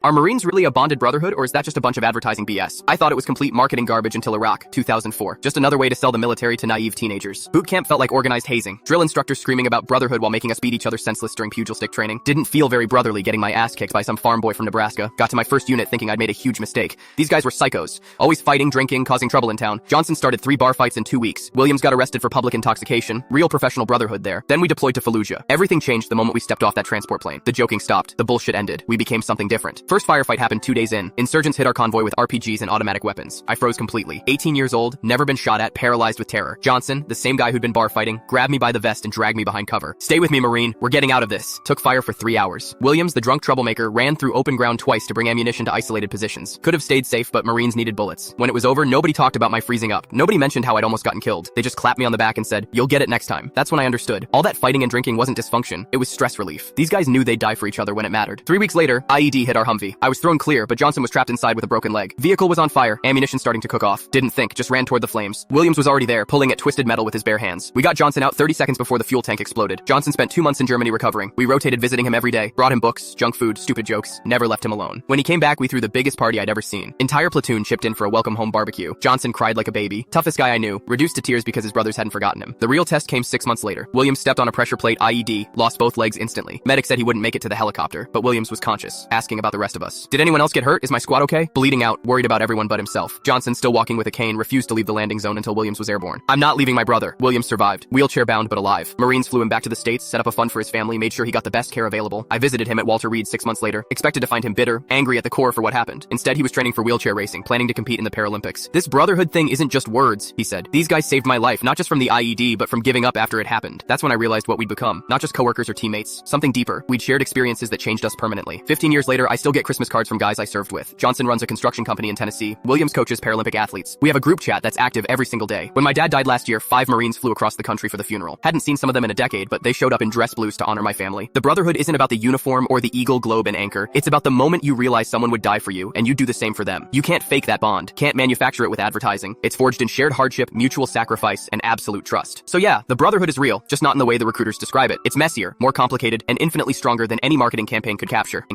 Are Marines really a bonded brotherhood, or is that just a bunch of advertising BS? I thought it was complete marketing garbage until Iraq, 2004. Just another way to sell the military to naive teenagers. Boot camp felt like organized hazing. Drill instructors screaming about brotherhood while making us beat each other senseless during pugil stick training. Didn't feel very brotherly getting my ass kicked by some farm boy from Nebraska. Got to my first unit thinking I'd made a huge mistake. These guys were psychos. Always fighting, drinking, causing trouble in town. Johnson started 3 bar fights in 2 weeks. Williams got arrested for public intoxication. Real professional brotherhood there. Then we deployed to Fallujah. Everything changed the moment we stepped off that transport plane. The joking stopped. The bullshit ended. We became something different. First firefight happened 2 days in. Insurgents hit our convoy with RPGs and automatic weapons. I froze completely. 18 years old, never been shot at, paralyzed with terror. Johnson, the same guy who'd been bar fighting, grabbed me by the vest and dragged me behind cover. Stay with me, Marine. We're getting out of this. Took fire for 3 hours. Williams, the drunk troublemaker, ran through open ground twice to bring ammunition to isolated positions. Could have stayed safe, but Marines needed bullets. When it was over, nobody talked about my freezing up. Nobody mentioned how I'd almost gotten killed. They just clapped me on the back and said, "You'll get it next time." That's when I understood. All that fighting and drinking wasn't dysfunction. It was stress relief. These guys knew they'd die for each other when it mattered. 3 weeks later, IED hit our Humvee. I was thrown clear, but Johnson was trapped inside with a broken leg. Vehicle was on fire, ammunition starting to cook off. Didn't think, just ran toward the flames. Williams was already there, pulling at twisted metal with his bare hands. We got Johnson out 30 seconds before the fuel tank exploded. Johnson spent 2 months in Germany recovering. We rotated visiting him every day, brought him books, junk food, stupid jokes, never left him alone. When he came back, we threw the biggest party I'd ever seen. Entire platoon chipped in for a welcome home barbecue. Johnson cried like a baby. Toughest guy I knew, reduced to tears because his brothers hadn't forgotten him. The real test came 6 months later. Williams stepped on a pressure plate IED, lost both legs instantly. Medic said he wouldn't make it to the helicopter, but Williams was conscious, asking about the rest of us. Did anyone else get hurt? Is my squad okay? Bleeding out, worried about everyone but himself. Johnson, still walking with a cane, refused to leave the landing zone until Williams was airborne. "I'm not leaving my brother." Williams survived, wheelchair bound but alive. Marines flew him back to the States, set up a fund for his family, made sure he got the best care available. I visited him at Walter Reed 6 months later, expected to find him bitter, angry at the core for what happened. Instead, he was training for wheelchair racing, planning to compete in the Paralympics. "This brotherhood thing isn't just words," he said. "These guys saved my life, not just from the IED, but from giving up after it happened." That's when I realized what we'd become. Not just coworkers or teammates, something deeper. We'd shared experiences that changed us permanently. 15 years later, I still get Christmas cards from guys I served with. Johnson runs a construction company in Tennessee. Williams coaches Paralympic athletes. We have a group chat that's active every single day. When my dad died last year, 5 Marines flew across the country for the funeral. Hadn't seen some of them in a decade, but they showed up in dress blues to honor my family. The brotherhood isn't about the uniform or the eagle, globe, and anchor. It's about the moment you realize someone would die for you, and you do the same for them. You can't fake that bond, can't manufacture it with advertising. It's forged in shared hardship, mutual sacrifice, and absolute trust. So yeah, the brotherhood is real, just not in the way the recruiters describe it. It's messier, more complicated, and infinitely stronger than any marketing campaign could capture.